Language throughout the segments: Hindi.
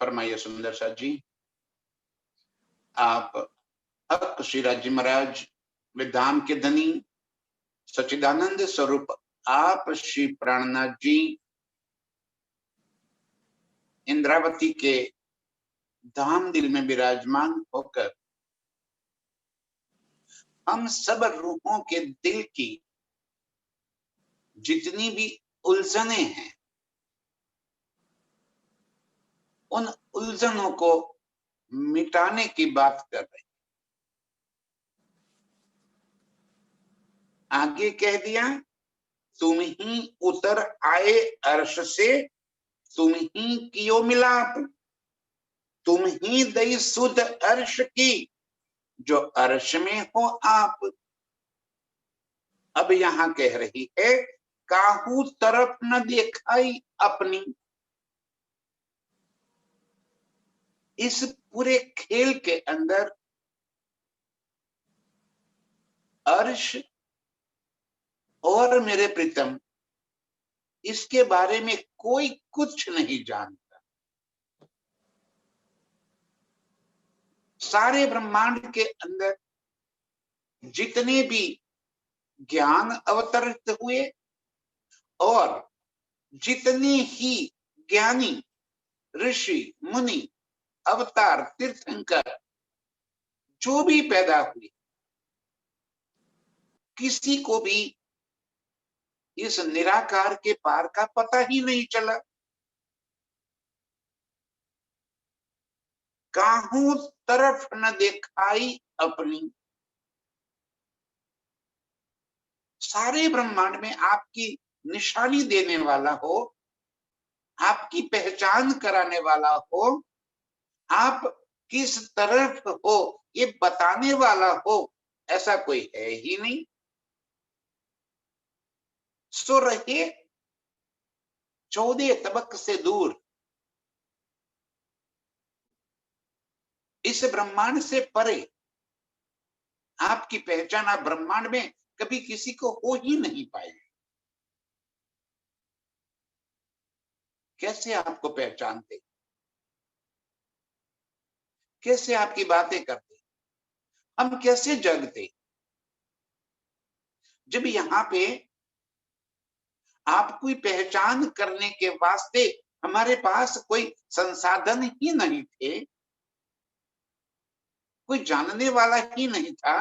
फरमाइए सुंदर सा जी। आप हक श्रीराज जी महाराज विधाम के धनी सच्चिदानंद स्वरूप आप श्री प्राणनाथ जी इंद्रावती के धाम दिल में विराजमान होकर हम सब रूहों के दिल की जितनी भी उलझने हैं उन उलझनों को मिटाने की बात कर रहे हैं। आगे कह दिया, तुम ही उतर आए अर्श से, तुम ही कियो मिलाप, तुम ही दई सुध अर्श की, जो अर्श में हो आप। अब यहां कह रही है, काहू तरफ न देखाई अपनी। इस पूरे खेल के अंदर अर्श और मेरे प्रीतम इसके बारे में कोई कुछ नहीं जानता। सारे ब्रह्मांड के अंदर जितने भी ज्ञान अवतरित हुए और जितने ही ज्ञानी ऋषि मुनि अवतार तीर्थंकर जो भी पैदा हुए, किसी को भी इस निराकार के पार का पता ही नहीं चला। काहू तरफ न देखाई अपनी। सारे ब्रह्मांड में आपकी निशानी देने वाला हो, आपकी पहचान कराने वाला हो, आप किस तरफ हो ये बताने वाला हो, ऐसा कोई है ही नहीं। सो रहे 14 तबक से दूर, इस ब्रह्मांड से परे आपकी पहचान आप ब्रह्मांड में कभी किसी को हो ही नहीं पाएगी। कैसे आपको पहचानते, कैसे आपकी बातें करते, हम कैसे जगते, जब यहाँ पे आपकी पहचान करने के वास्ते हमारे पास कोई संसाधन ही नहीं थे, कोई जानने वाला ही नहीं था,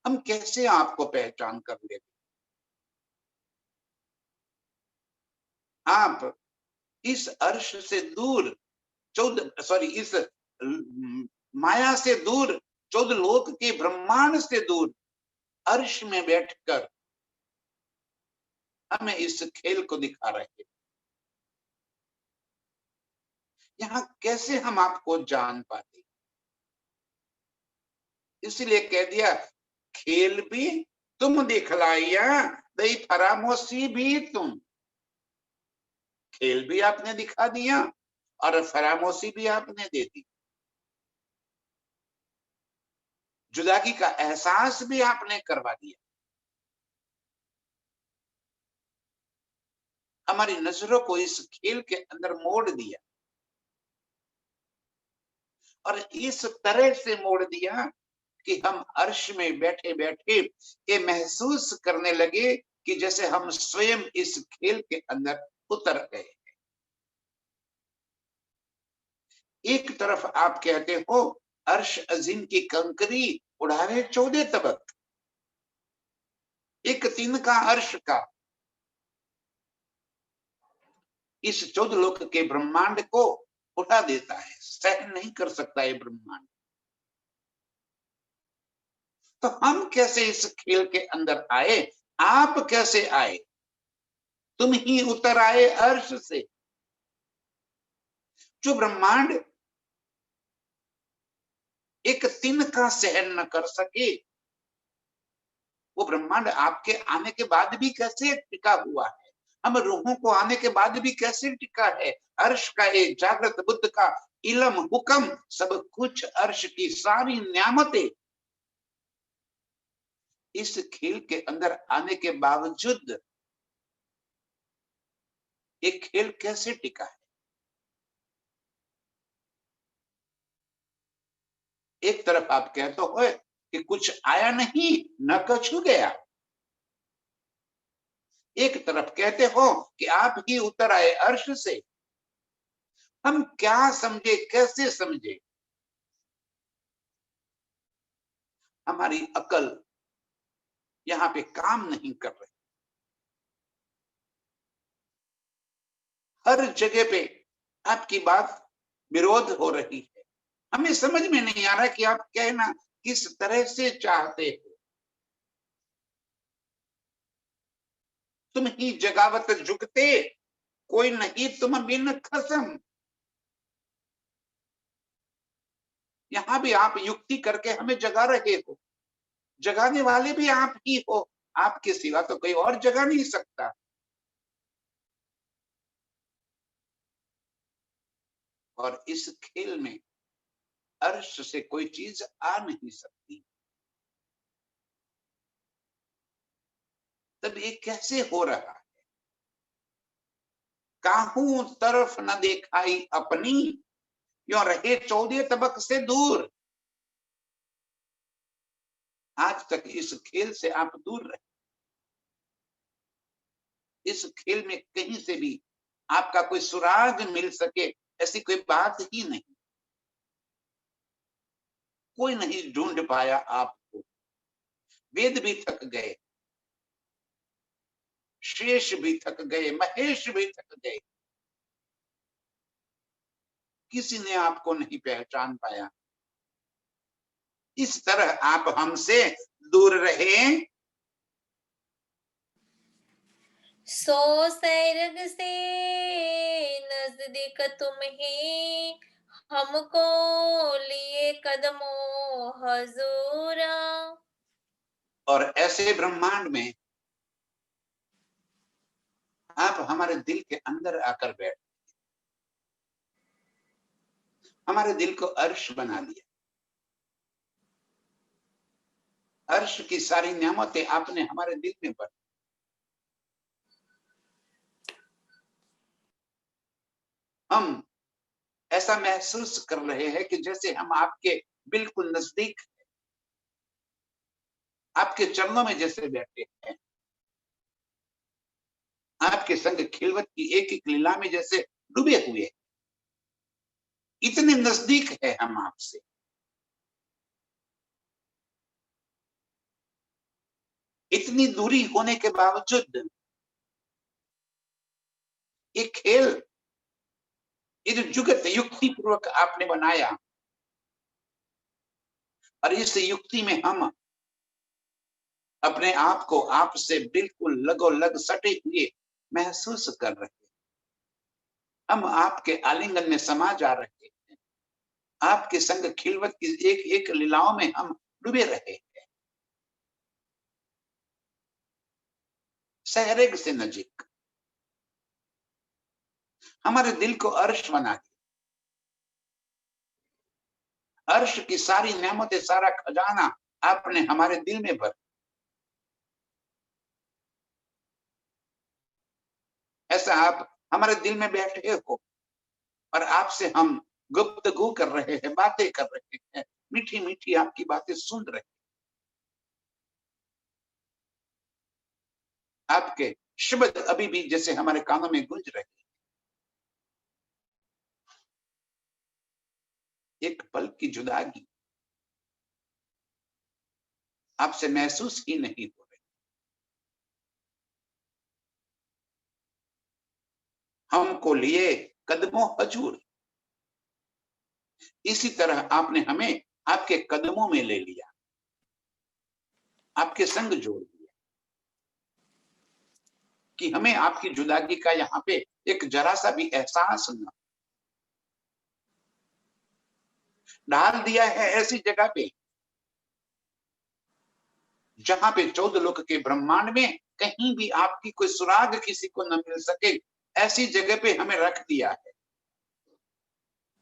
हम कैसे आपको पहचान कर लेते। आप इस अर्श से दूर 14 सॉरी इस माया से दूर, 14 लोक के ब्रह्मांड से दूर अर्श में बैठकर हमें इस खेल को दिखा रहे हैं। यहाँ कैसे हम आपको जान पाते, इसलिए कह दिया, खेल भी तुम दिखलाइया दई फरामोशी भी तुम। खेल भी आपने दिखा दिया और फरामोशी भी आपने दे दी, जुदागी का एहसास भी आपने करवा दिया। हमारी नजरों को इस खेल के अंदर मोड़ दिया और इस तरह से मोड़ दिया कि हम अर्श में बैठे बैठे ये महसूस करने लगे कि जैसे हम स्वयं इस खेल के अंदर उतर गए। एक तरफ आप कहते हो अर्श अजीम की कंकरी उड़ावे 14 तबक, एक तिनका अर्श का इस 14 लोक के ब्रह्मांड को उठा देता है, सहन नहीं कर सकता ये ब्रह्मांड। तो हम कैसे इस खेल के अंदर आए, आप कैसे आए, तुम ही उतर आए अर्श से। जो ब्रह्मांड एक तिनका सहन न कर सके, वो ब्रह्मांड आपके आने के बाद भी कैसे टिका हुआ है, हम रूहों को आने के बाद भी कैसे टिका है। अर्श का एक जागृत बुद्ध का इलम हुक्म सब कुछ, अर्श की सारी न्यामतें इस खेल के अंदर आने के बावजूद एक खेल कैसे टिका है। एक तरफ आप कहते हो कि कुछ आया नहीं न कछु गया, एक तरफ कहते हो कि आप ही उतर आए अर्श से। हम क्या समझे, कैसे समझे? हमारी अकल यहाँ पे काम नहीं कर रही। हर जगह पे आपकी बात विरोध हो रही है। हमें समझ में नहीं आ रहा कि आप कहना किस तरह से चाहते हो। तुम ही जगावत जुगते, कोई नहीं तुम बिन खसम। यहाँ भी आप युक्ति करके हमें जगा रहे हो, जगाने वाले भी आप ही हो, आपके सिवा तो कोई और जगा नहीं सकता। और इस खेल में अर्श से कोई चीज आ नहीं सकती। तब ये कैसे हो रहा है? काहू तरफ न देखाई अपनी, यो रहे 14 तबक से दूर। आज तक इस खेल से आप दूर रहे। इस खेल में कहीं से भी आपका कोई सुराग मिल सके ऐसी कोई बात ही नहीं। कोई नहीं ढूंढ पाया आपको। वेद भी थक गए, शेष भी थक गए, महेश भी थक गए, किसी ने आपको नहीं पहचान पाया। इस तरह आप हमसे दूर रहे। सो सैरग से नजदीक तुम ही, हमको लिए कदमों हजूरा। और ऐसे ब्रह्मांड में आप हमारे दिल के अंदर आकर बैठ, हमारे दिल को अर्श बना दिया। अर्श की सारी नेमतें आपने हमारे दिल में भर। हम ऐसा महसूस कर रहे हैं कि जैसे हम आपके बिल्कुल नजदीक, आपके चरणों में जैसे बैठे हैं, आपके संग खिलवत की एक एक लीला में जैसे डूबे हुए। इतने नजदीक है हम आपसे। इतनी दूरी होने के बावजूद ये खेल, ये जो जुगत युक्ति पूर्वक आपने बनाया, और इस युक्ति में हम अपने आप को आपसे बिल्कुल लगोलग सटे हुए महसूस कर रहे हैं। हम आपके आलिंगन में समा जा रहे हैं। आपके संग खिलवत की एक एक लीलाओं में हम डूबे रहे हैं। सहरेग से नजीक हमारे दिल को अर्श बना दिया। अर्श की सारी नेमतें, सारा खजाना आपने हमारे दिल में भर। ऐसा आप हमारे दिल में बैठे हो और आपसे हम गुफ्तगू कर रहे हैं, बातें कर रहे हैं, मीठी मीठी आपकी बातें सुन रहे हैं। आपके शब्द अभी भी जैसे हमारे कानों में गूंज रहे हैं। एक पल की जुदाई आपसे महसूस ही नहीं हो रही। हमको लिए कदमों हजूर। इसी तरह आपने हमें आपके कदमों में ले लिया, आपके संग जोड़ दिया कि हमें आपकी जुदाई का यहाँ पे एक जरा सा भी एहसास न। डाल दिया है ऐसी जगह पे जहां पे 14 लोक के ब्रह्मांड में कहीं भी आपकी कोई सुराग किसी को न मिल सके, ऐसी जगह पे हमें रख दिया है।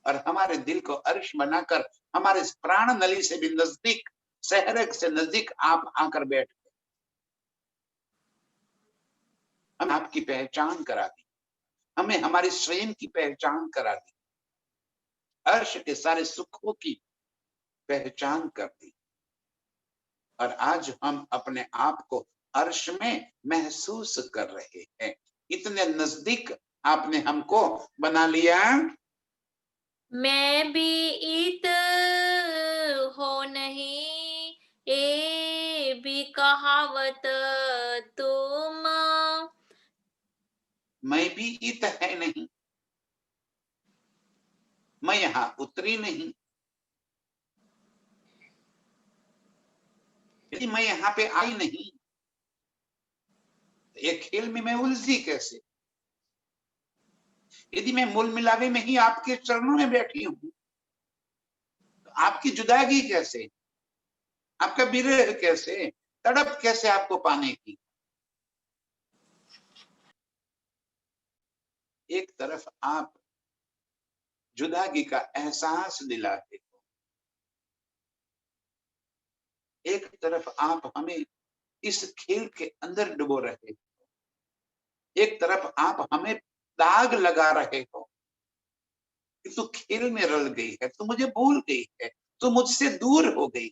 और हमारे दिल को अर्श बनाकर हमारे प्राण नली से भी नजदीक, सहरग से नजदीक आप आकर बैठ गए। हम आपकी पहचान करा दी, हमें हमारी स्वयं की पहचान करा दी। अर्श के सारे सुखों की पहचान कर दी और आज हम अपने आप को अर्श में महसूस कर रहे हैं। इतने नजदीक आपने हमको बना लिया। मैं भी इत हो नहीं, ए भी कहावत तुम। मैं भी इत है नहीं, मैं यहाँ उतरी नहीं, यदि मैं यहाँ पे आई नहीं, एक खेल में मैं उलझी कैसे? यदि मैं मूल मिलावे में ही आपके चरणों में बैठी हूं, तो आपकी जुदागी कैसे, आपका विरह कैसे, तड़प कैसे आपको पाने की? एक तरफ आप जुदागी का एहसास दिलाते हो, एक तरफ आप हमें इस खेल के अंदर डुबो रहे हो, एक तरफ आप हमें दाग लगा रहे हो कि तू खेल में रल गई है, तू मुझे भूल गई है, तू मुझसे दूर हो गई।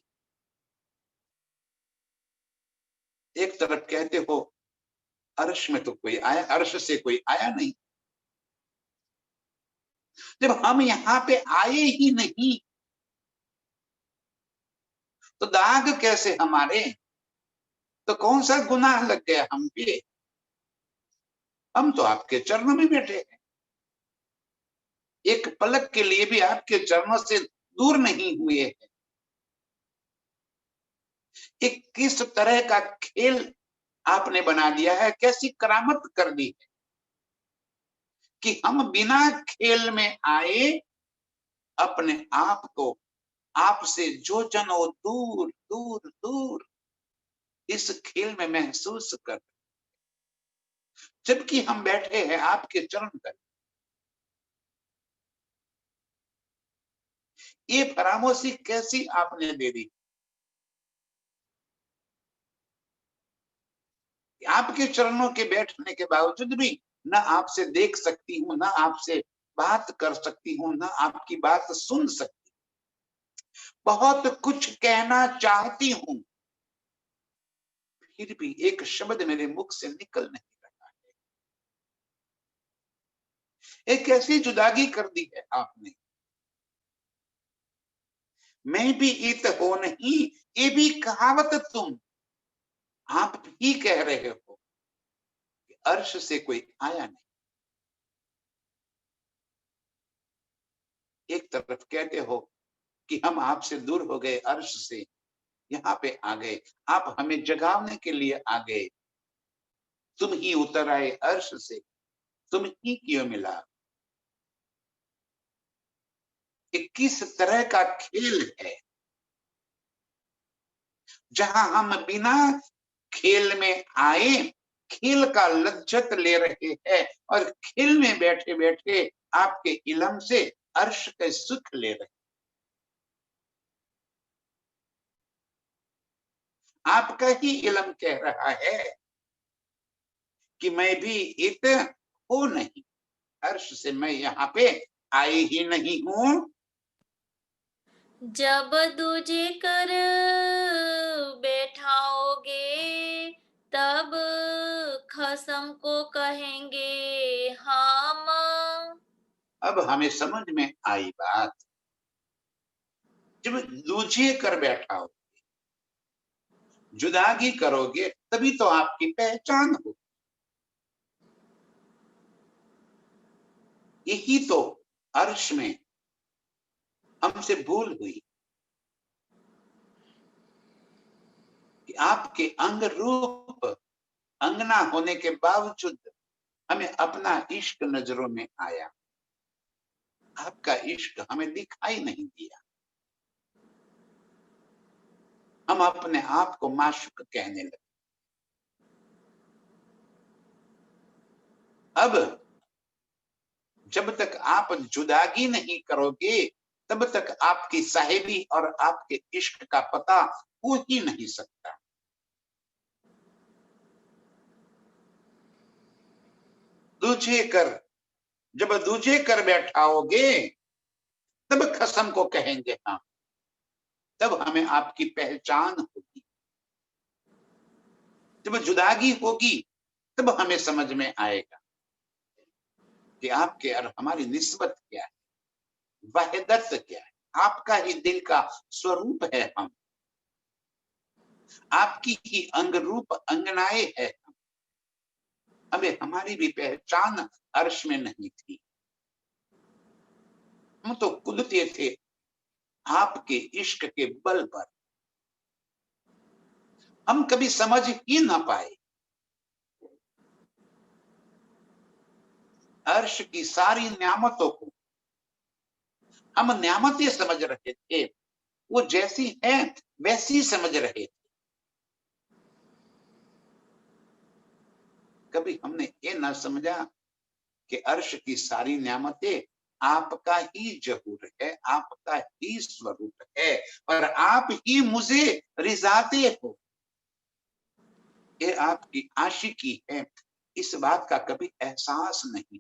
एक तरफ कहते हो अर्श में तो कोई आया, अर्श से कोई आया नहीं। जब हम यहाँ पे आए ही नहीं तो दाग कैसे हमारे? तो कौन सा गुनाह लग गया हम पे? हम तो आपके चरणों में बैठे हैं, एक पलक के लिए भी आपके चरणों से दूर नहीं हुए हैं। एक किस तरह का खेल आपने बना दिया है, कैसी करामत कर दी है कि हम बिना खेल में आए अपने आप को आपसे जो जनो दूर दूर दूर इस खेल में महसूस कर, जबकि हम बैठे हैं आपके चरण पर। ये फरामोशी कैसी आपने दे दी? आपके चरणों के बैठने के बावजूद भी न आपसे देख सकती हूं, न आपसे बात कर सकती हूं, न आपकी बात सुन सकती। बहुत कुछ कहना चाहती हूं, फिर भी एक शब्द मेरे मुख से निकल नहीं रहा है। एक कैसी जुदागी कर दी है आपने। मैं भी इत हो नहीं, ये भी कहावत तुम। आप ही कह रहे हो कि अर्श से कोई आया नहीं। एक तरफ कहते हो कि हम आपसे दूर हो गए, अर्श से यहाँ पे आ गए, आप हमें जगाने के लिए आ गए, तुम ही उतर आए अर्श से, तुम ही क्यों मिला? ये किस तरह का खेल है जहां हम बिना खेल में आए खेल का लज्जत ले रहे हैं और खेल में बैठे बैठे आपके इल्म से अर्श के सुख ले रहे हैं। आपका ही इल्म कह रहा है कि मैं भी इत हो नहीं, अर्श से मैं यहाँ पे आई ही नहीं हूं। जब दूजे कर बैठाओगे, तब खसम को कहेंगे हम। अब हमें समझ में आई बात। जब दूजे कर बैठा हो, जुदागी करोगे तभी तो आपकी पहचान हो। यही तो अर्श में हमसे भूल हुई कि आपके अंग रूप अंगना होने के बावजूद हमें अपना इश्क नजरों में आया, आपका इश्क हमें दिखाई नहीं दिया। हम अपने आप को माशूक कहने लगे। अब जब तक आप जुदागी नहीं करोगे तब तक आपकी साहिबी और आपके इश्क का पता हो ही नहीं सकता। दूजे कर, जब दूजे कर बैठाओगे तब कसम को कहेंगे हम। तब हमें आपकी पहचान होगी। जब जुदागी होगी तब हमें समझ में आएगा कि आपके और हमारी निस्बत क्या है, वहदत क्या है। आपका ही दिल का स्वरूप है हम, आपकी ही अंग रूप अंगनाएं है। हमें हमारी भी पहचान अर्श में नहीं थी। हम तो कूदते थे आपके इश्क के बल पर। हम कभी समझ ही ना पाए अर्श की सारी नियामतों को। हम नियामतें समझ रहे थे, वो जैसी है वैसी समझ रहे थे। कभी हमने ये ना समझा कि अर्श की सारी नियामतें आपका ही जहूर है, आपका ही स्वरूप है, और आप ही मुझे रिजाते हो। ये आपकी आशिकी है, इस बात का कभी एहसास नहीं।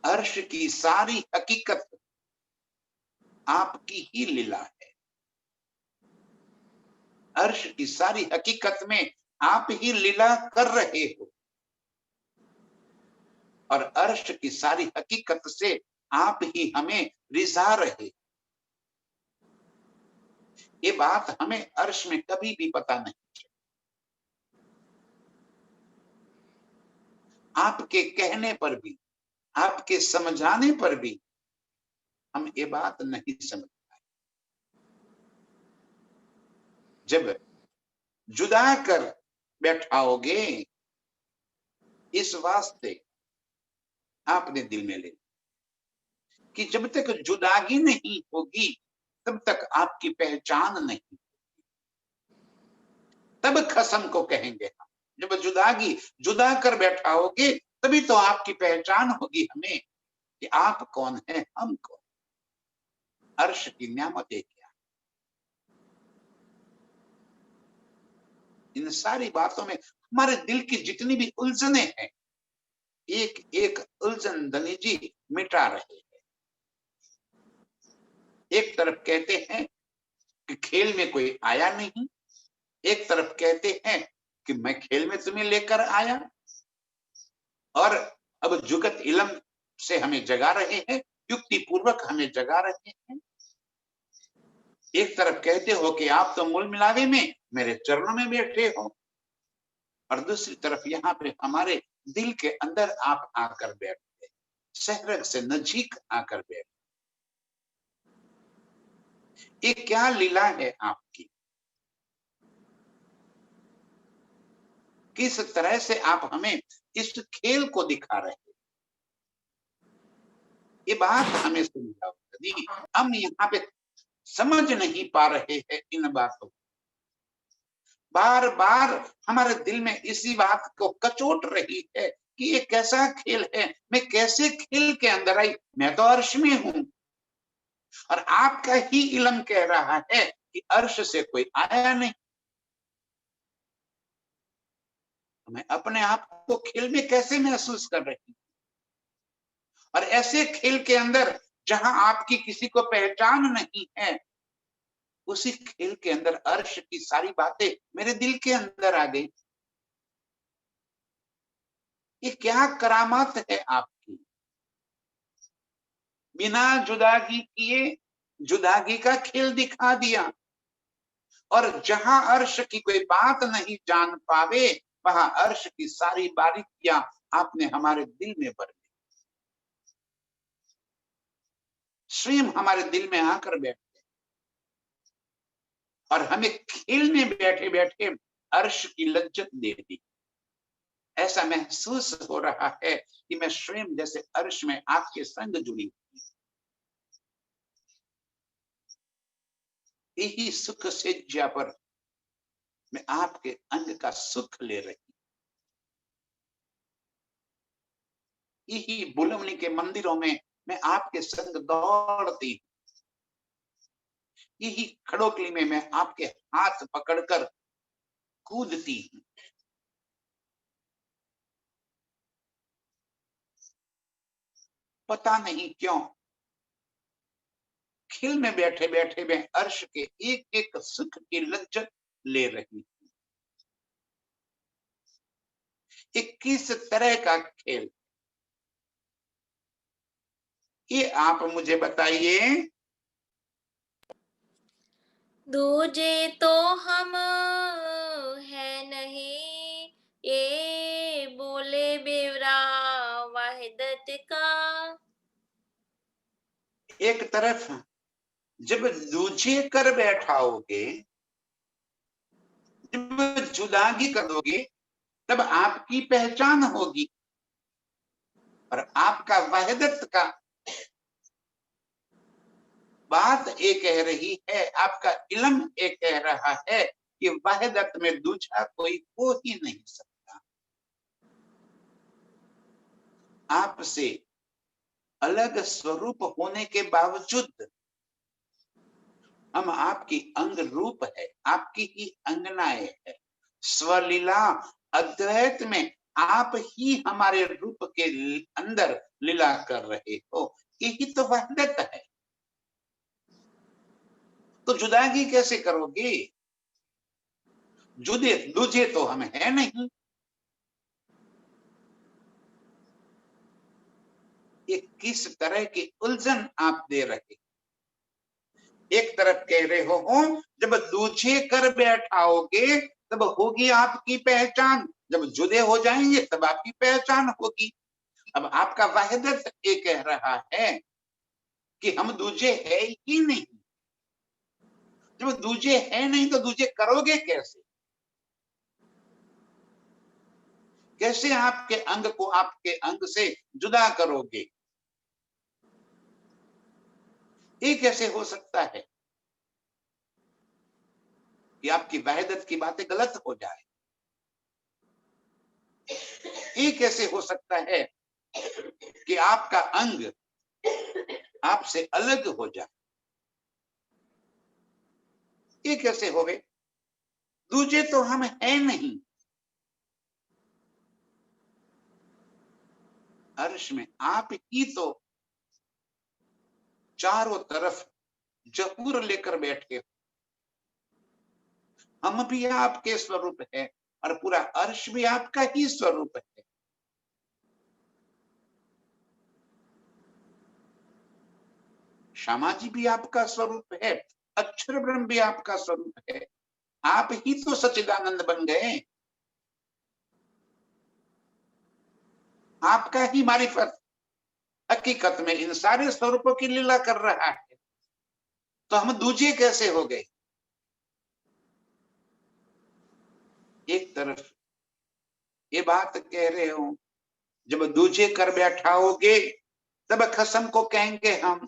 अर्श की सारी हकीकत आपकी ही लीला है। अर्श की सारी हकीकत में आप ही लीला कर रहे हो, और अर्श की सारी हकीकत से आप ही हमें रिझा रहे। ये बात हमें अर्श में कभी भी पता नहीं चली। आपके कहने पर भी, आपके समझाने पर भी हम ये बात नहीं समझ पाए। जब जुदा कर बैठाओगे, इस वास्ते आपने दिल में ले कि जब तक जुदागी नहीं होगी तब तक आपकी पहचान नहीं। तब कसम को कहेंगे हम। जब जुदागी जुदा कर बैठाओगे तभी तो आपकी पहचान होगी हमें कि आप कौन है, हम कौन। अर्श की नियामतें क्या। इन सारी बातों में हमारे दिल की जितनी भी उलझने हैं, एक एक उलझन धनी जी मिटा रहे हैं। एक तरफ कहते हैं कि खेल में कोई आया नहीं, एक तरफ कहते हैं कि मैं खेल में तुम्हें लेकर आया, और अब जुगत इलम से हमें जगा रहे हैं, युक्ति पूर्वक हमें जगा रहे हैं। एक तरफ कहते हो कि आप तो मूल मिलावे में मेरे चरणों में बैठे हो, और दूसरी तरफ यहाँ पे हमारे दिल के अंदर आप आकर बैठते, सहरग से नजीक आकर बैठते। ये क्या लीला है आपकी। किस तरह से आप हमें इस खेल को दिखा रहे हैं, ये बात हमें समझाओ। यदि हम यहाँ पे समझ नहीं पा रहे हैं इन बातों, बार बार हमारे दिल में इसी बात को कचोट रही है कि ये कैसा खेल है, मैं कैसे खेल के अंदर आई। मैं तो अर्श में हूं, और आपका ही इल्म कह रहा है कि अर्श से कोई आया नहीं। मैं अपने आप को खेल में कैसे महसूस कर रही हूं, और ऐसे खेल के अंदर जहां आपकी किसी को पहचान नहीं है, उसी खेल के अंदर अर्श की सारी बातें मेरे दिल के अंदर आ गई। ये क्या करामात है आपकी। बिना जुदागी किए जुदागी का खेल दिखा दिया, और जहां अर्श की कोई बात नहीं जान पावे, वहां अर्श की सारी बारीकियां आपने हमारे दिल में भर दी। स्वयं हमारे दिल में आकर बैठे, और हमें खेल में बैठे बैठे अर्श की लज्जत दे दी। ऐसा महसूस हो रहा है कि मैं स्वयं जैसे अर्श में आपके संग जुड़ी, यही सुख सेज्या पर मैं आपके अंग का सुख ले रही, यही बुलवनी के मंदिरों में मैं आपके संग दौड़ती, यही खड़ोकली में मैं आपके हाथ पकड़कर कूदती हूँ। पता नहीं क्यों खेल में बैठे बैठे मैं अर्श के एक एक सुख की लज्जत ले रही हूं। 21 तरह का खेल, ये आप मुझे बताइए। दूजे तो हम है नहीं, ये बोले बेवरा वाहिदत का। एक तरफ जब दूजे कर बैठाओगे, जब जुदागी करोगे, तब आपकी पहचान होगी। और आपका वहदत का बात ये कह रही है, आपका इल्म ये कह रहा है कि वहदत में दूसरा कोई हो ही नहीं सकता। आपसे अलग स्वरूप होने के बावजूद हम आपकी अंग रूप है, आपकी ही अंगनाएं है। स्वलीला अद्वैत में आप ही हमारे रूप के अंदर लीला कर रहे हो, यही तो वहदत है। तो जुदागी कैसे करोगे? जुदे दूजे तो हम है नहीं। ये किस तरह की उलझन आप दे रहे? एक तरफ कह रहे हो जब दूजे कर बैठाओगे तब होगी आपकी पहचान, जब जुदे हो जाएंगे तब आपकी पहचान होगी। अब आपका वहदत ये कह रहा है कि हम दूजे है ही नहीं। जब दूजे है नहीं तो दूजे करोगे कैसे? कैसे आपके अंग को आपके अंग से जुदा करोगे? ये कैसे हो सकता है कि आपकी वहदत की बातें गलत हो जाए? ये कैसे हो सकता है कि आपका अंग आपसे अलग हो जाए? ये कैसे हो गए? दूजे तो हम है नहीं। अर्श में आप ही तो चारों तरफ जहूर लेकर बैठे हो। हम भी आपके स्वरूप है और पूरा अर्श भी आपका ही स्वरूप है। श्यामा जी भी आपका स्वरूप है, अक्षर ब्रह्म भी आपका स्वरूप है। आप ही तो सच्चिदानंद बन गए। आपका ही मारिफत हकीकत में इन सारे स्वरूपों की लीला कर रहा है। तो हम दूजे कैसे हो गए? एक तरफ ये बात कह रहे हो, जब दूजे कर बैठाओगे तब खसम को कहेंगे हम,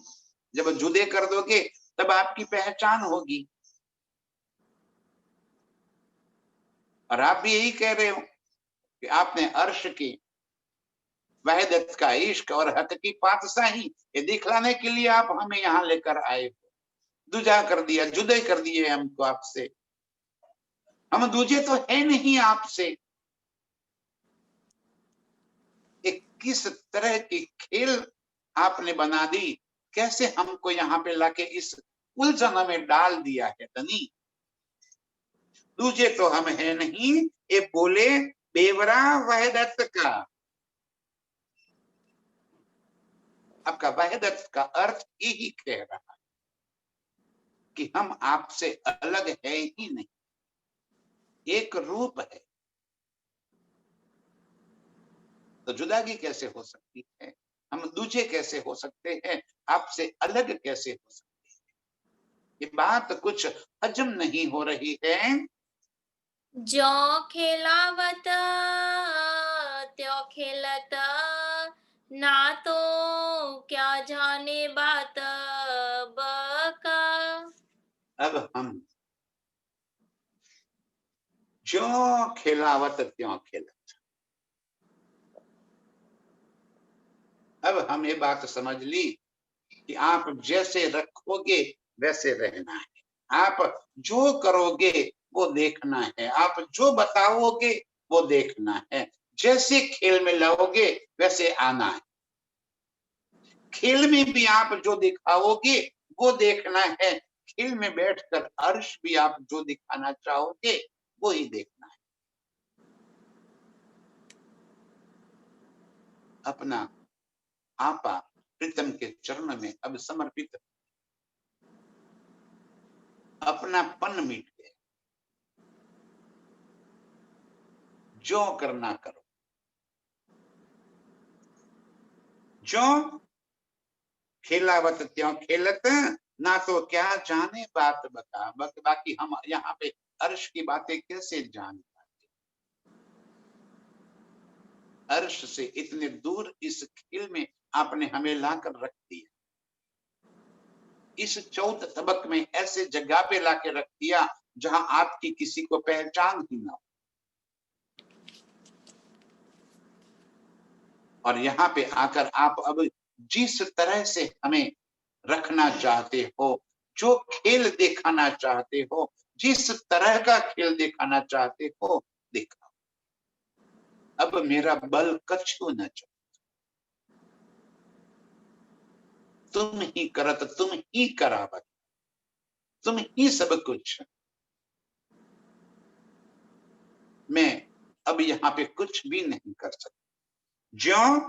जब जुदे कर दोगे तब आपकी पहचान होगी। और आप भी यही कह रहे हो कि आपने अर्श की वहदत का इश्क और हक की पातशाही ये दिखलाने के लिए आप हमें यहाँ लेकर आए हो। दूजा कर दिया, जुदे कर दिए हमको आपसे। हम दूजे तो है नहीं आपसे। एक किस तरह की खेल आपने बना दी, कैसे हमको यहाँ पे लाके इस उलझन में डाल दिया है धनी। दूजे तो हम है नहीं, ये बोले बेवरा वहदत का। आपका वहदत का अर्थ यही कह रहा है कि हम आपसे अलग है ही नहीं, एक रूप है। तो जुदागी कैसे हो सकती है? हम दूजे कैसे हो सकते हैं? आपसे अलग कैसे हो सकते हैं? ये बात कुछ हजम नहीं हो रही है। जो खेलावत त्यो खेलत, ना तो क्या जाने बात बका। अब हम ज्यों खिलावत त्यों खिलत। अब हम ये बात समझ ली कि आप जैसे रखोगे वैसे रहना है। आप जो करोगे वो देखना है, आप जो बताओगे वो देखना है। जैसे खेल में लाओगे वैसे आना है। खेल में भी आप जो दिखाओगे वो देखना है। खील में बैठकर अर्श भी आप जो दिखाना चाहोगे वो ही देखना है। अपना आपा प्रीतम के चरण में अब समर्पित, अपनापन मिट गया। जो करना करो, जो खेलावत त्यों खेलत, ना तो क्या जाने बात बता। बाकी हम यहाँ पे अर्श की बातें कैसे जान पाते? अर्श से इतने दूर इस खेल में आपने हमें लाकर रख दिया, इस चौथ तबक में ऐसे जगह पे लाके रख दिया जहां आपकी किसी को पहचान ही ना हो। और यहाँ पे आकर आप अब जिस तरह से हमें रखना चाहते हो, जो खेल दिखाना चाहते हो, जिस तरह का खेल दिखाना चाहते हो, दिखाओ। अब मेरा बल कछु न चले, तुम ही करत, तुम ही करावत, तुम ही सब कुछ। मैं अब यहाँ पे कुछ भी नहीं कर सकता। ज्यों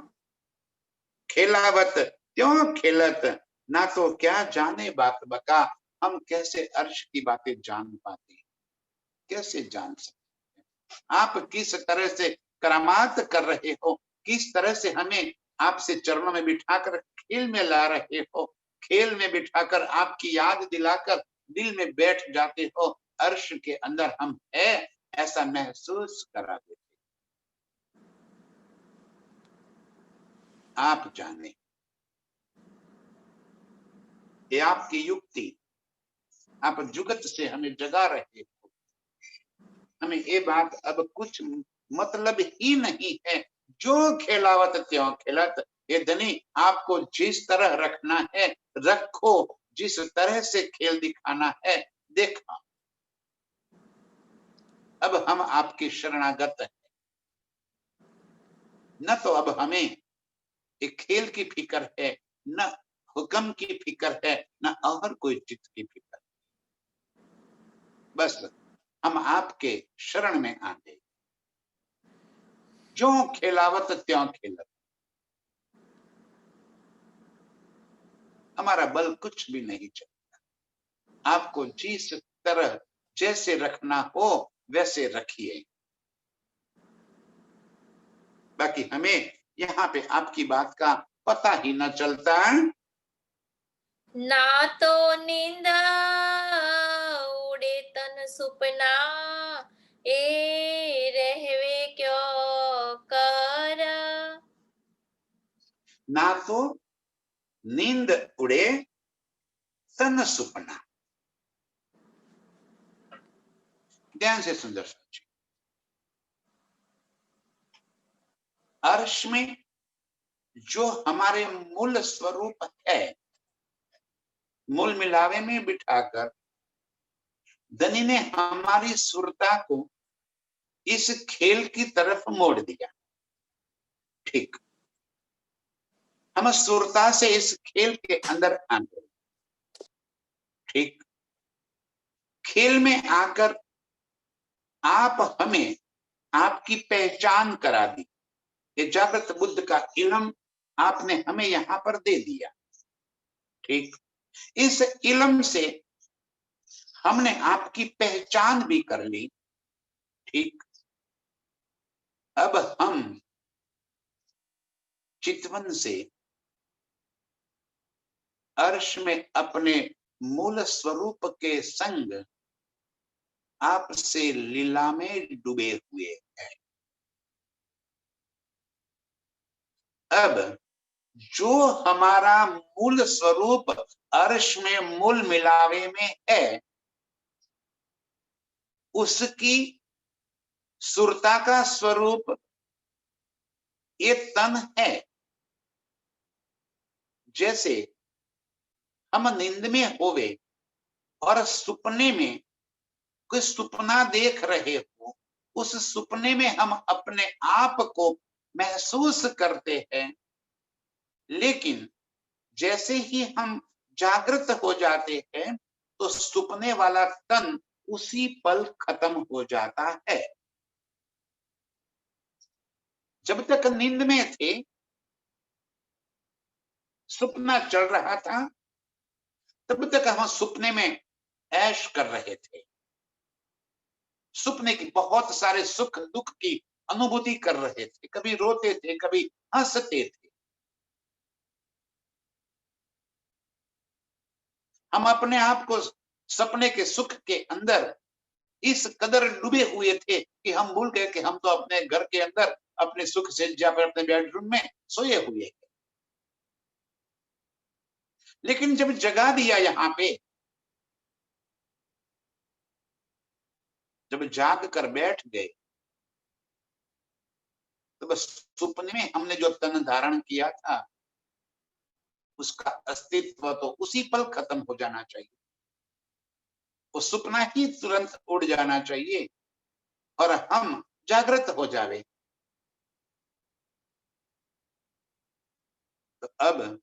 खेलावत त्यों खेलत, ना तो क्या जाने बात बका। हम कैसे अर्श की बातें जान पाते हैं, कैसे जान सकते हैं? आप किस तरह से करामात कर रहे हो, किस तरह से हमें आपसे चरणों में बिठाकर खेल में ला रहे हो, खेल में बिठाकर आपकी याद दिलाकर दिल में बैठ जाते हो। अर्श के अंदर हम है ऐसा महसूस करा देते। आप जाने, ये आपकी युक्ति, आप जुगत से हमें जगा रहे हो। हमें ये बात अब कुछ मतलब ही नहीं है। जो खेलावत त्यों खेलत, ये धनी आपको जिस तरह रखना है रखो, जिस तरह से खेल दिखाना है देखा। अब हम आपके शरणागत हैं। न तो अब हमें एक खेल की फिक्र है, न हुक्म की फिक्र है, न और कोई चीज की फिक्र। बस हम आपके शरण में आ गए। जो खेलावत त्यों खेलत, हमारा बल कुछ भी नहीं चलता। आपको जिस तरह जैसे रखना हो वैसे रखिए। बाकी हमें यहाँ पे आपकी बात का पता ही न चलता। ना तो नींद उड़े तन सुपना, ए रहवे क्यों कर। ना तो नींद उड़े तन सुपना। ध्यान से सुंदर सोचिए। अर्श में जो हमारे मूल स्वरूप है, मूल मिलावे में बिठाकर धनी ने हमारी सुरता को इस खेल की तरफ मोड़ दिया। ठीक, हम सुरता से इस खेल के अंदर आ गए। ठीक, खेल में आकर आप हमें आपकी पहचान करा दी। ये जागृत बुद्ध का इल्म आपने हमें यहां पर दे दिया। ठीक, इस इल्म से हमने आपकी पहचान भी कर ली। ठीक, अब हम चितवन से अर्श में अपने मूल स्वरूप के संग आपसे लीला में डूबे हुए हैं। अब जो हमारा मूल स्वरूप अर्श में मूल मिलावे में है, उसकी सुरता का स्वरूप ये तन है। जैसे हम नींद में होवे और सपने में कोई सपना देख रहे हो, उस सपने में हम अपने आप को महसूस करते हैं। लेकिन जैसे ही हम जागृत हो जाते हैं तो सुपने वाला तन उसी पल खत्म हो जाता है। जब तक नींद में थे, सपना चल रहा था, तब तक हम सपने में ऐश कर रहे थे, सपने की बहुत सारे सुख दुख की अनुभूति कर रहे थे, कभी रोते थे, कभी हंसते थे। हम अपने आप को सपने के सुख के अंदर इस कदर डूबे हुए थे कि हम भूल गए कि हम तो अपने घर के अंदर अपने सुख सज्जा पर अपने बेडरूम में सोए हुए हैं। लेकिन जब जगा दिया यहाँ पे, जब जाग कर बैठ गए, तो बस सपने में हमने जो तन धारण किया था उसका अस्तित्व तो उसी पल खत्म हो जाना चाहिए, वो सपना ही तुरंत उड़ जाना चाहिए और हम जागृत हो जावे। तो अब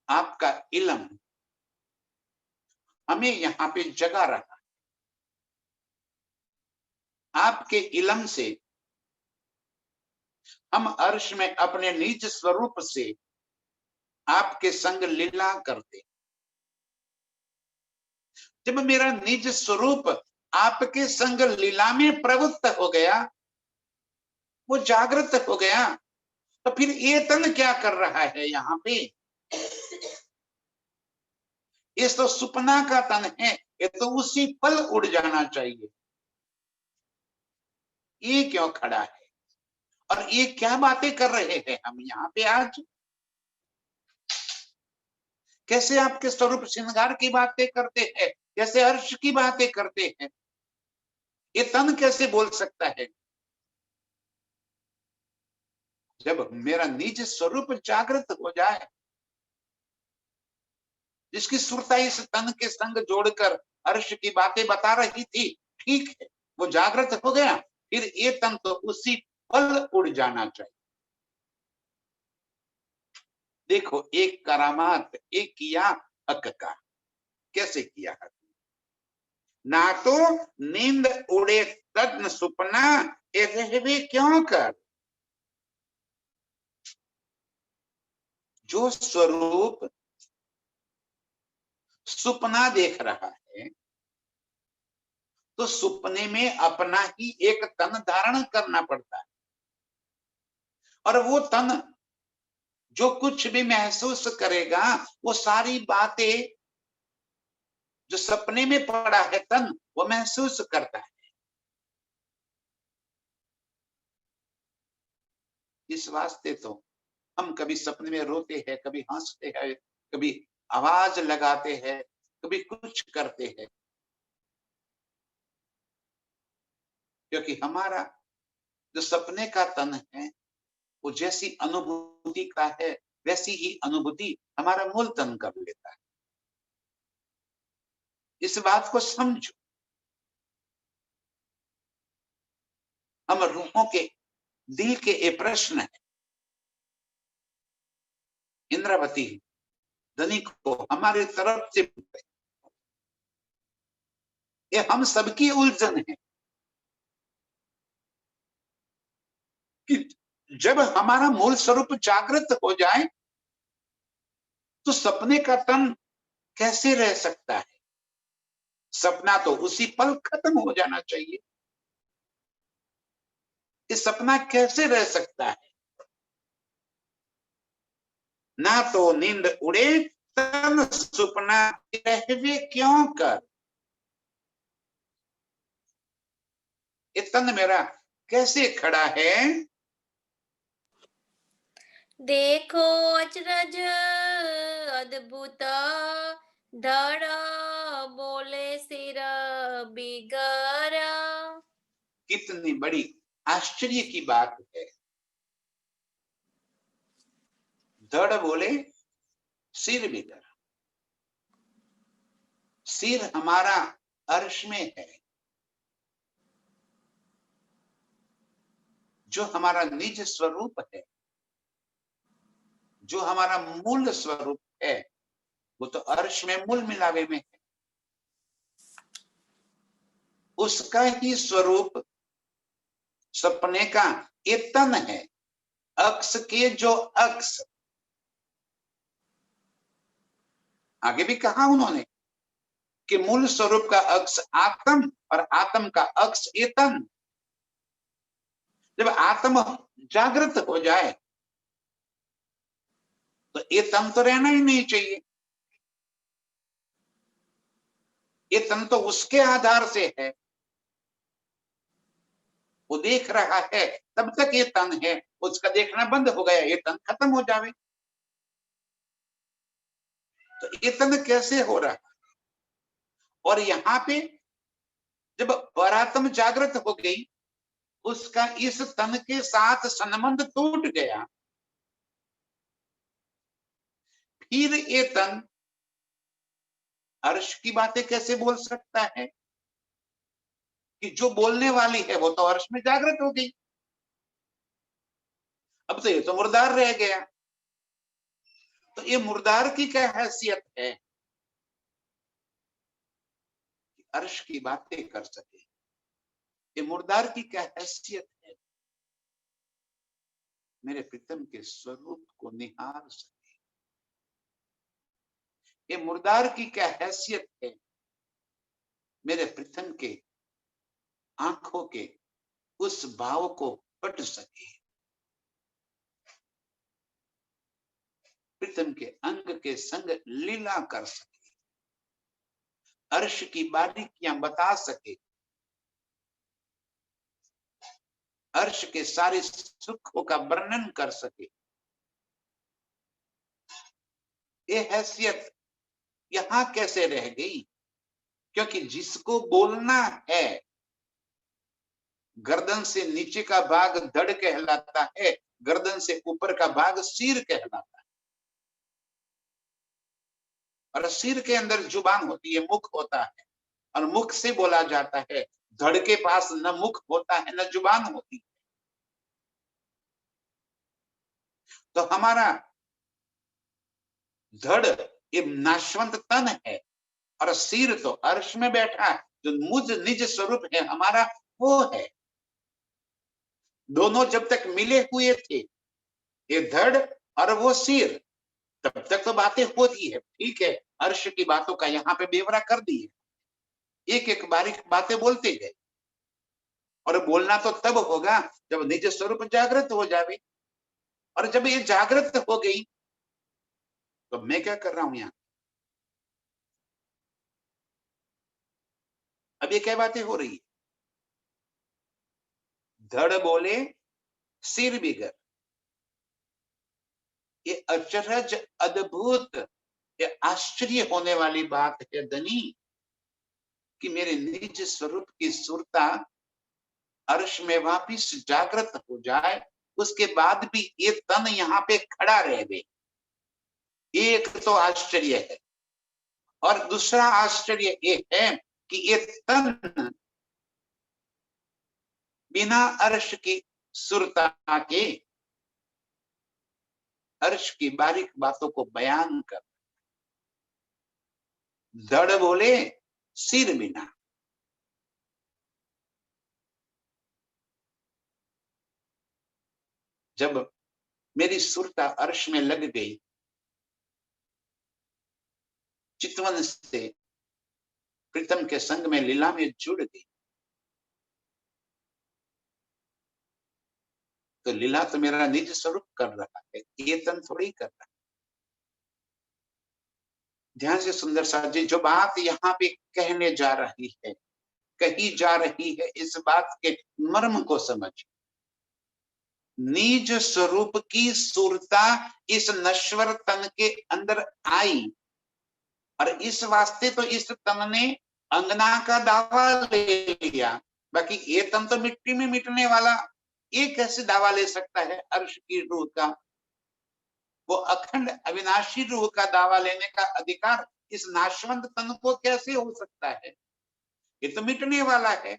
आपका इल्म हमें यहाँ पे जगा रहा, आपके इल्म से हम अर्श में अपने निज स्वरूप से आपके संग लीला करते। जब मेरा निज स्वरूप आपके संग लीला में प्रवृत्त हो गया, वो जागृत हो गया, तो फिर ये तन क्या कर रहा है यहाँ पे? ये तो सुपना का तन है, ये तो उसी पल उड़ जाना चाहिए। ये क्यों खड़ा है और ये क्या बातें कर रहे हैं हम यहाँ पे आज? कैसे आपके स्वरूप श्रृंगार की बातें करते हैं, कैसे अर्श की बातें करते हैं? ये तन कैसे बोल सकता है? जब मेरा निज स्वरूप जागृत हो जाए, जिसकी सुरता इस तन के संग जोड़कर अर्श की बातें बता रही थी, ठीक है, वो जागृत हो गया, फिर ये तन तो उसी पल उड़ जाना चाहिए। देखो, एक करामात एक किया हक का, कैसे किया हक? ना तो नींद उड़े तद्न सुपना, ए क्यों कर? जो स्वरूप सुपना देख रहा है, तो सुपने में अपना ही एक तन धारण करना पड़ता है, और वो तन जो कुछ भी महसूस करेगा, वो सारी बातें जो सपने में पड़ा है तन, वो महसूस करता है। इस वास्ते तो हम कभी सपने में रोते हैं, कभी हंसते हैं, कभी आवाज लगाते हैं, कभी कुछ करते हैं, क्योंकि हमारा जो सपने का तन है, वो जैसी अनुभूति का है, वैसी ही अनुभूति हमारा मूल तन कर लेता है। इस बात को समझो। हम रूहों के दिल के ये प्रश्न है, इंद्रावती धनी को हमारे तरफ से, ये हम सबकी उलझन है कि जब हमारा मूल स्वरूप जागृत हो जाए, तो सपने का तन कैसे रह सकता है? सपना तो उसी पल खत्म हो जाना चाहिए। ये सपना कैसे रह सकता है? ना तो नींद उड़े तन सुपना, रहवे क्यों कर? ये तन मेरा कैसे खड़ा है? देखो अचरज अद्भुत, धड़ बोले सिर बिगर। कितनी बड़ी आश्चर्य की बात है। धड़ बोले सिर बिगर। सिर हमारा अर्श में है, जो हमारा निज स्वरूप है, जो हमारा मूल स्वरूप है वो तो अर्श में मूल मिलावे में है, उसका ही स्वरूप सपने का ये तन है। अक्ष के जो अक्ष, आगे भी कहा उन्होंने कि मूल स्वरूप का अक्ष आत्म और आत्म का अक्ष ये तन। जब आत्म जागृत हो जाए तो ये तन तो रहना ही नहीं चाहिए। ये तन तो उसके आधार से है, वो देख रहा है तब तक ये तन है, उसका देखना बंद हो गया, ये तन खत्म हो जावे। तो ये तन कैसे हो रहा है? और यहाँ पे जब परात्म जागृत हो गई, उसका इस तन के साथ संबंध टूट गया, फिर ये तन अर्श की बातें कैसे बोल सकता है? कि जो बोलने वाली है वो तो अर्श में जागृत हो गई, अब तो ये तो मुर्दार रह गया। तो ये मुर्दार की क्या हैसियत है कि अर्श की बातें कर सके? ये मुर्दार की क्या हैसियत है मेरे प्रीतम के स्वरूप को निहार सके? ये मुर्दार की क्या हैसियत है मेरे प्रीतम के आंखों के उस भाव को पट सके, प्रीतम के अंग के संग लीला कर सके, अर्श की बारीकियां बता सके, अर्श के सारे सुखों का वर्णन कर सके। ये हैसियत यहां कैसे रह गई? क्योंकि जिसको बोलना है, गर्दन से नीचे का भाग धड़ कहलाता है, गर्दन से ऊपर का भाग सिर कहलाता है। और सिर के अंदर जुबान होती है, मुख होता है, और मुख से बोला जाता है। धड़ के पास न मुख होता है न जुबान होती है। तो हमारा धड़ ये नाशवंत तन है, और सिर तो अर्श में बैठा है, जो मुझ निज स्वरूप है हमारा वो है। दोनों जब तक मिले हुए थे, ये धड़ और वो सिर, तब तक तो बातें होती है, ठीक है। अर्श की बातों का यहाँ पे बेवरा कर दी है, एक एक बारीक बातें बोलते गए। और बोलना तो तब होगा जब निज स्वरूप जागृत हो जावे। और जब ये जागृत हो गई तो मैं क्या कर रहा हूं यहाँ? अब ये क्या बातें हो रही है? धड़ बोले सिर बिगर, ये अचरज अद्भुत, ये आश्चर्य होने वाली बात है धनी, कि मेरे निज स्वरूप की सुरता अर्श में वापिस जागृत हो जाए, उसके बाद भी ये तन यहाँ पे खड़ा रह गए। एक तो आश्चर्य है, और दूसरा आश्चर्य ये है कि ये तन बिना अर्श की सुरता के अर्श की बारीक बातों को बयान कर। धड़ बोले सिर बिना, जब मेरी सुरता अर्श में लग गई, चितवन से प्रीतम के संग में लीला में जुड़ गई, तो लीला तो मेरा निज स्वरूप कर रहा है, ये तन थोड़ी कर रहा है। ध्यान से सुंदर साथ जी, जो बात यहाँ पे कहने जा रही है, कही जा रही है, इस बात के मर्म को समझ। निज स्वरूप की सुरता इस नश्वर तन के अंदर आई, और इस वास्ते तो इस तन ने अंगना का दावा ले लिया। बाकी ये तन तो मिट्टी में मिटने वाला, ये कैसे दावा ले सकता है अर्श की रूह का? वो अखंड अविनाशी रूह का दावा लेने का अधिकार इस नाशवंत तन को कैसे हो सकता है? ये तो मिटने वाला है।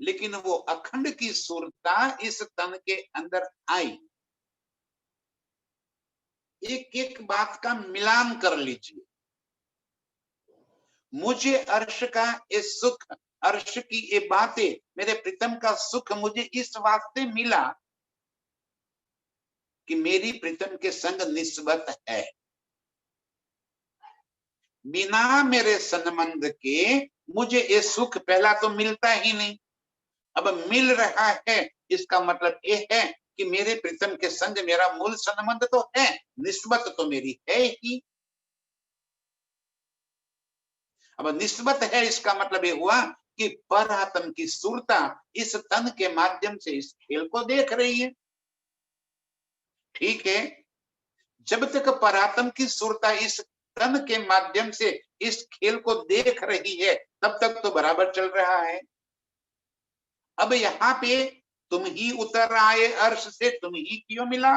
लेकिन वो अखंड की सुरता इस तन के अंदर आई, एक एक बात का मिलान कर लीजिए। मुझे अर्श का ये सुख, अर्श की ये बातें, मेरे प्रीतम का सुख मुझे इस वास्ते मिला कि मेरी प्रीतम के संग निस्बत है। बिना मेरे संबंध के मुझे ये सुख पहला तो मिलता ही नहीं। अब मिल रहा है इसका मतलब ये है कि मेरे प्रीतम के संग मेरा मूल संबंध तो है, निस्बत तो मेरी है ही। अब निस्बत है इसका मतलब ये हुआ कि पर आत्म की सुरता इस तन के माध्यम से इस खेल को देख रही है। ठीक है, जब तक परात्म की सुरता इस तन के माध्यम से इस खेल को देख रही है तब तक तो बराबर चल रहा है। अब यहाँ पे तुम ही उतर आए अर्श से, तुम ही क्यों मिला?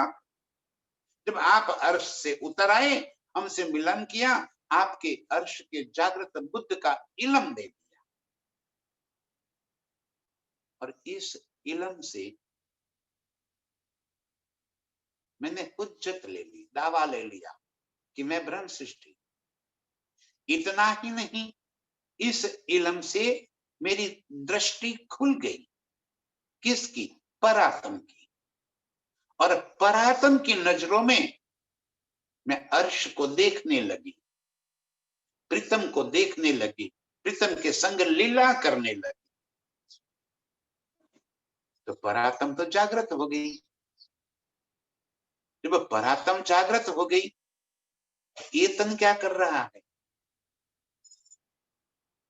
जब आप अर्श से उतर आए, हमसे मिलन किया, आपके अर्श के जागृत बुद्ध का इलम दे दिया और इस इलम से मैंने हुज्जत ले ली, दावा ले लिया कि मैं ब्रह्म सृष्टि। इतना ही नहीं, इस इलम से मेरी दृष्टि खुल गई। किसकी? परात्म की। और परात्म की नजरों में मैं अर्श को देखने लगी, प्रीतम को देखने लगी, प्रीतम के संग लीला करने लगी। तो परात्म तो जागृत हो गई। जब परात्म जागृत हो गई, ये तन क्या कर रहा है?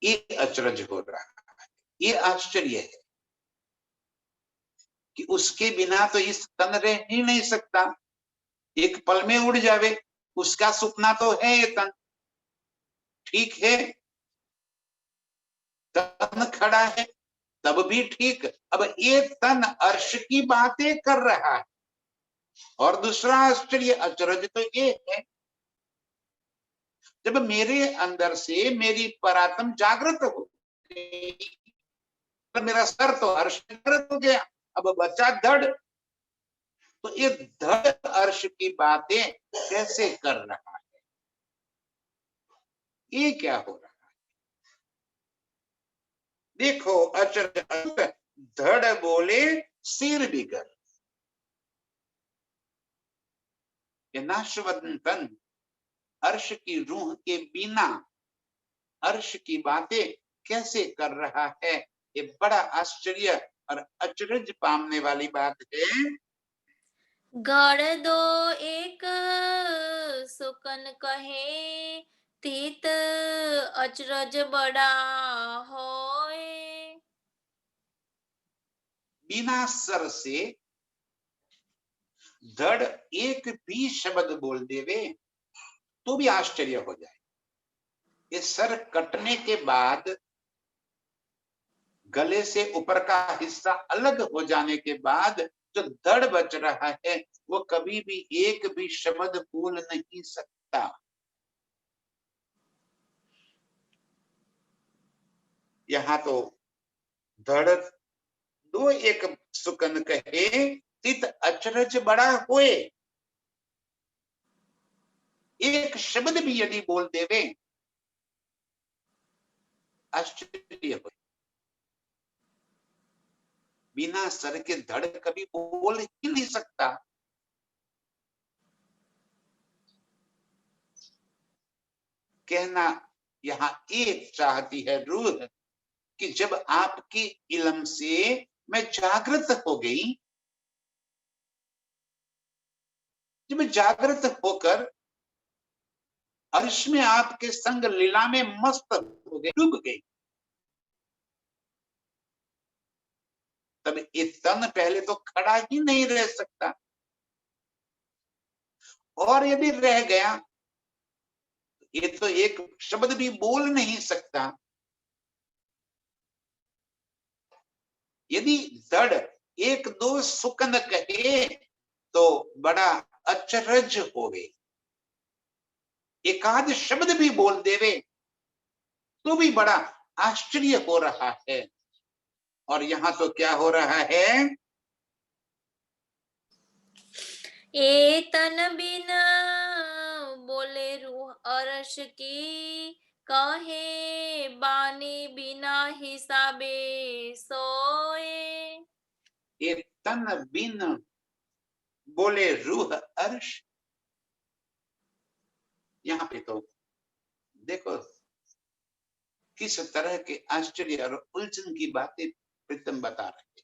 ये अचरज हो रहा है, ये आश्चर्य है कि उसके बिना तो इस तन रह ही नहीं सकता। एक पल में उड़ जावे, उसका सुपना तो है ये तन। ठीक है, तन खड़ा है तब भी ठीक। अब ये तन अर्श की बातें कर रहा है। और दूसरा आश्चर्य, अचरज तो ये है, जब मेरे अंदर से मेरी परात्म जागृत हो गई, तो मेरा सर तो अर्श जागृत हो गया, अब बचा धड़। तो ये धड़ अर्श की बातें कैसे कर रहा है? ये क्या हो रहा है? देखो, अचरज, धड़ बोले सिर बिगर। ये नाशवंतन अर्श की रूह के बिना अर्श की बातें कैसे कर रहा है? ये बड़ा आश्चर्य और अचरज पामने वाली बात है। गढ़ दो एक सुकन कहे, तीत अचरज बड़ा होए। बिना सर से धड़ एक भी शब्द बोल देवे तो भी आश्चर्य हो जाए। ये सर कटने के बाद गले से ऊपर का हिस्सा अलग हो जाने के बाद जो धड़ बच रहा है वो कभी भी एक भी शब्द बोल नहीं सकता। यहाँ तो धड़ दो एक सुकन कहे, तित अचरज बड़ा होए। एक शब्द भी यदि बोल देवे आश्चर्य हो। बिना सर के धड़ कभी बोल ही नहीं सकता। कहना यहाँ एक चाहती है रूह कि जब आपकी इलम से मैं जागृत हो गई, जब जागृत होकर अर्श में आपके संग लीला में मस्त हो गई, डूब गई, तब ये तन पहले तो खड़ा ही नहीं रह सकता। और यदि रह गया ये तो एक शब्द भी बोल नहीं सकता। यदि धड़ एक दो सुकन कहे तो बड़ा अचरज होवे। एकाध शब्द भी बोल देवे तो भी बड़ा आश्चर्य हो रहा है। और यहाँ तो क्या हो रहा है? ए तन बिना रूह अर्श की, कहे बानी बिना हिसाबे सोए। ये तन बिन बोले रूह अर्श। यहाँ पे तो देखो किस तरह के आश्चर्य और उलझन की बातें प्रीतम बता रहे हैं।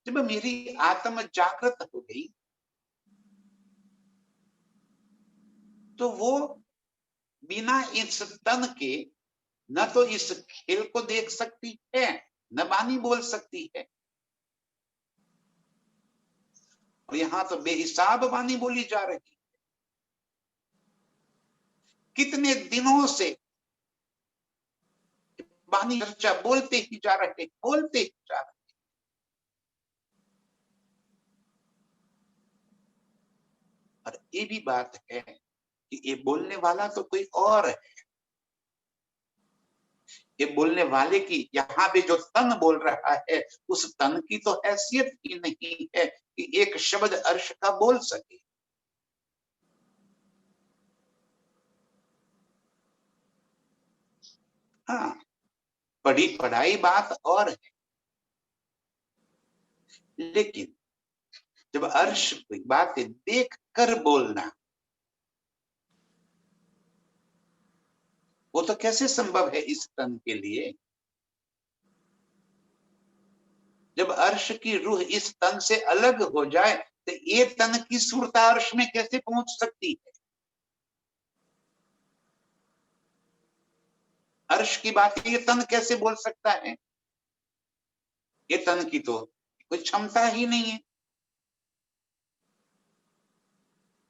जब मेरी आत्मा जागृत हो गई तो वो बिना इस तन के न तो इस खेल को देख सकती है, न वाणी बोल सकती है। और यहाँ तो बेहिसाब वाणी बोली जा रही है। कितने दिनों से वाणी चर्चा बोलते ही जा रहे, बोलते ही जा रहे। और ये भी बात है कि ये बोलने वाला तो कोई और है। ये बोलने वाले की यहाँ पे जो तन बोल रहा है, उस तन की तो हैसियत ही नहीं है कि एक शब्द अर्श का बोल सके। हाँ, पढ़ी पढ़ाई बात और है, लेकिन जब अर्श की बातें देख कर बोलना, वो तो कैसे संभव है इस तन के लिए। जब अर्श की रूह इस तन से अलग हो जाए तो ये तन की सुरता अर्श में कैसे पहुंच सकती है। अर्श की बात ये तन कैसे बोल सकता है। ये तन की तो कोई क्षमता ही नहीं है।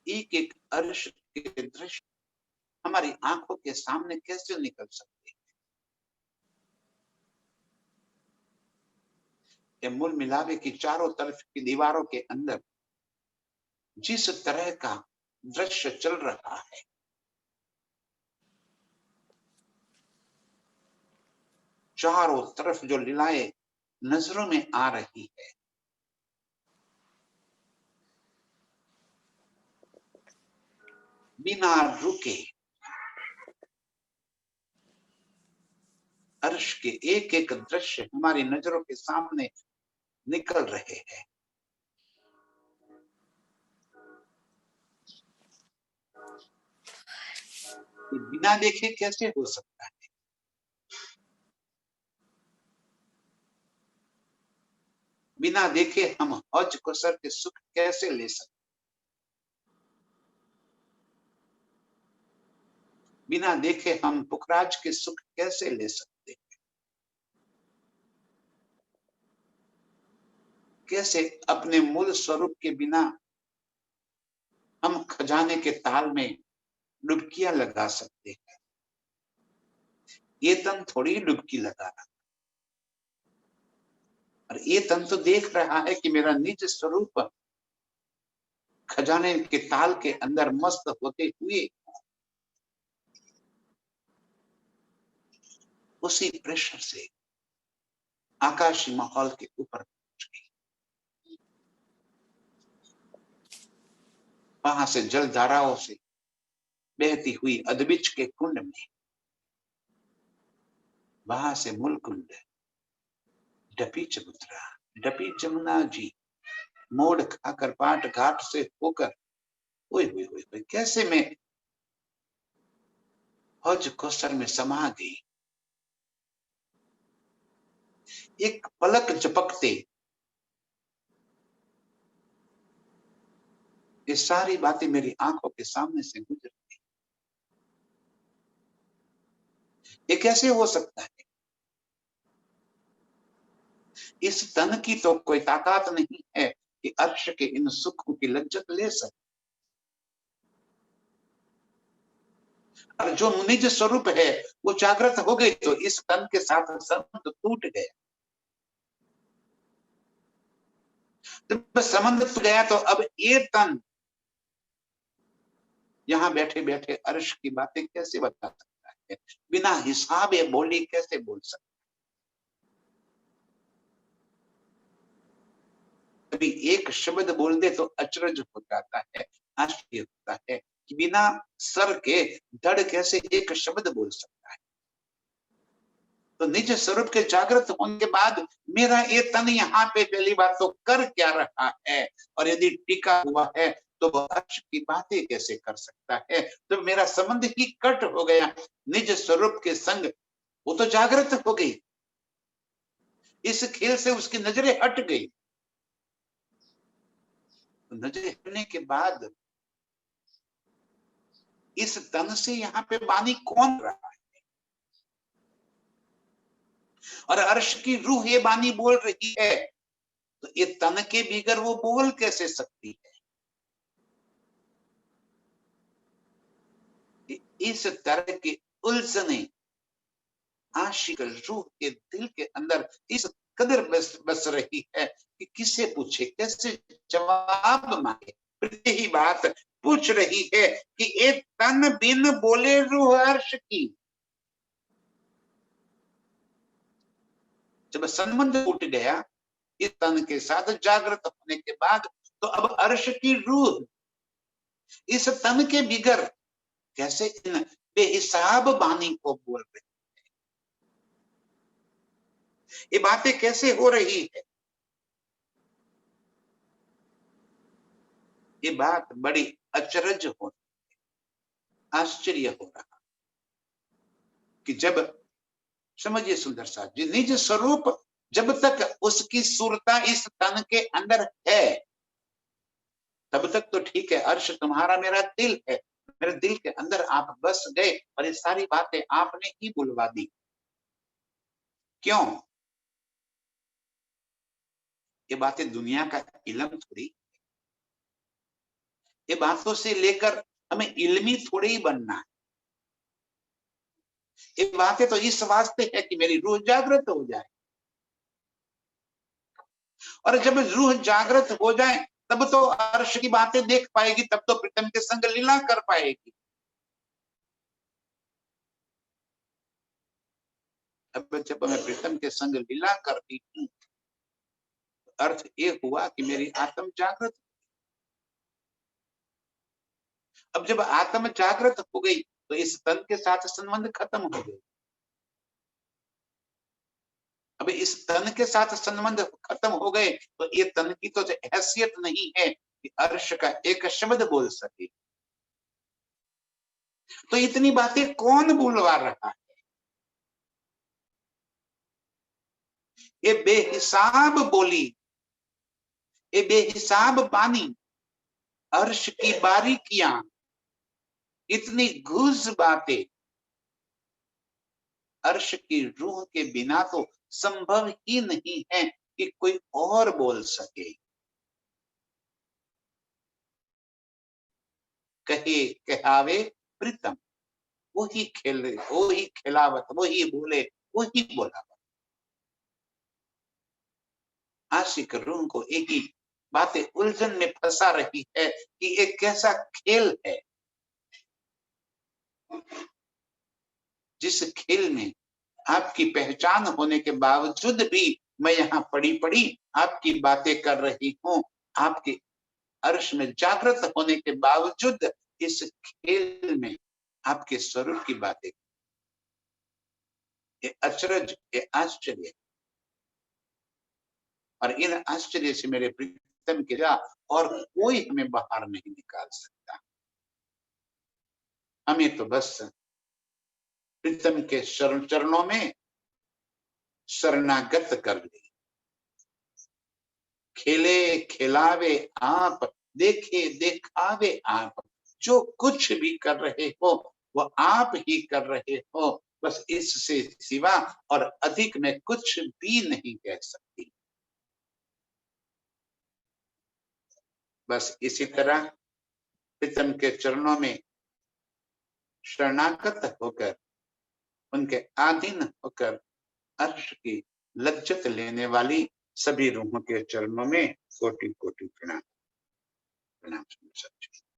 एक एक अर्श के दृश्य हमारी आंखों के सामने कैसे निकल सकते हैं। ये मूल मिलावे की चारों तरफ की दीवारों के अंदर जिस तरह का दृश्य चल रहा है, चारों तरफ जो लीलाएं नजरों में आ रही है, बिना रुके अर्श के एक एक दृश्य हमारी नजरों के सामने निकल रहे हैं। बिना देखे कैसे हो सकता है। बिना देखे हम हज कसर के सुख कैसे ले सकते। बिना देखे हम पुखराज के सुख कैसे ले सकते। कैसे अपने मूल स्वरूप के बिना हम खजाने के ताल में डुबकियां लगा सकते हैं। ये तन थोड़ी डुबकी लगा रहा, और ये तन तो देख रहा है कि मेरा निज स्वरूप खजाने के ताल के अंदर मस्त होते हुए उसी प्रेशर से आकाशी माहौल के ऊपर पहुंच गई। वहां से जल धाराओं से बहती हुई अदबिच के कुंड में, वहां से मूल कुंड डपी चबूतरा, डपी जमुना जी मोड़ खाकर पाट घाट से होकर ओए हुए हुए हुए कैसे मैं हज कौसर में समा गई। एक पलक झपकते ये सारी बातें मेरी आंखों के सामने से गुजर गई। ये कैसे हो सकता है। इस तन की तो कोई ताकत नहीं है कि अर्श के इन सुखों की लज्जत ले सके। और जो निज स्वरूप है वो जागृत हो गई तो इस तन के साथ संबंध टूट गया। जब संबंध टूट गया तो अब ये तन यहाँ बैठे बैठे अर्श की बातें कैसे बता सकता है। बिना हिसाब ये बोली कैसे बोल सकता। कभी एक शब्द बोल दे तो अचरज हो जाता है, आश्चर्य होता है कि बिना सर के धड़ कैसे एक शब्द बोल सकता है। तो निज स्वरूप के जागृत होने के बाद मेरा ये तन यहाँ पे पहली बात तो कर क्या रहा है, और यदि टिका हुआ है तो वह अर्श की बातें कैसे कर सकता है। तो मेरा संबंध ही कट हो गया निज स्वरूप के संग, वो तो जागृत हो गई, इस खेल से उसकी नजरें हट गई। तो नजरें हटने के बाद इस तन से यहाँ पे वाणी कौन रहा है, और अर्श की रूह ये वाणी बोल रही है, तो ये तन के बिगर वो बोल कैसे सकती है। इस तरह की उलझने आशिक रूह के दिल के अंदर इस कदर बस रही है कि किसे पूछे, कैसे जवाब मांगे। यही बात पूछ रही है कि एक तन बिन बोले रूह अर्श की। जब संबंध टूट गया इस तन के साथ जागृत होने के बाद, तो अब अर्श की रूह इस तन के बिगर कैसे इन बेहिसाब वाणी को बोल रही, ये बातें कैसे हो रही है। ये बात बड़ी अचरज हो, आश्चर्य हो रहा कि जब समझिए सुंदर साहब जी, निज स्वरूप जब तक उसकी सुरता इस तन के अंदर है तब तक तो ठीक है, अर्श तुम्हारा मेरा दिल है, मेरे दिल के अंदर आप बस गए और ये सारी बातें आपने ही बुलवा दी। क्यों? ये बातें दुनिया का इल्म थोड़ी, ये बातों से लेकर हमें इल्मी थोड़ी ही बनना है। ये बातें तो इस वास्ते है कि मेरी रूह जागृत हो जाए, और जब रूह जागृत हो जाए तब तो अर्श की बातें देख पाएगी, तब तो प्रीतम के संग लीला कर पाएगी। अब जब मैं प्रीतम के संग लीला करती हूँ, अर्थ ये हुआ कि मेरी आत्म जागृत। अब जब आत्म जागृत हो गई तो इस तन के साथ संबंध खत्म हो गए। अब इस तन के साथ संबंध खत्म हो गए तो ये तन की तो हैसियत नहीं है कि अर्श का एक शब्द बोल सके। तो इतनी बातें कौन बुलवा रहा है? ये बेहिसाब बोली, ये बेहिसाब बानी, अर्श की बारीकियां, इतनी घुस बातें अर्श की रूह के बिना तो संभव ही नहीं है कि कोई और बोल सके। कहे कहावे प्रीतम, वही खेले, वही खिलावत, वही बोले, वही बोलावत। आशिक रूह को एक ही बातें उलझन में फंसा रही है कि एक कैसा खेल है जिस खेल में आपकी पहचान होने के बावजूद भी मैं यहाँ पड़ी पड़ी आपकी बातें कर रही हूँ, आपके अर्श में जागृत होने के बावजूद इस खेल में आपके स्वरूप की बातें। ये अचरज, ये आश्चर्य, और इन आश्चर्य से मेरे प्रीतम के जा और कोई हमें बाहर नहीं निकाल सकता। हमें तो बस प्रीतम के चरणों में शरणागत कर ले। खेले खिलावे आप, देखे देखावे आप, जो कुछ भी कर रहे हो वो आप ही कर रहे हो, बस इससे सिवा और अधिक मैं कुछ भी नहीं कह सकती। बस इसी तरह प्रीतम के चरणों में शरणागत होकर, उनके अधीन होकर अर्श की लज्जत लेने वाली सभी रूहों के चरणों में कोटि कोटि प्रणाम। प्रणाम।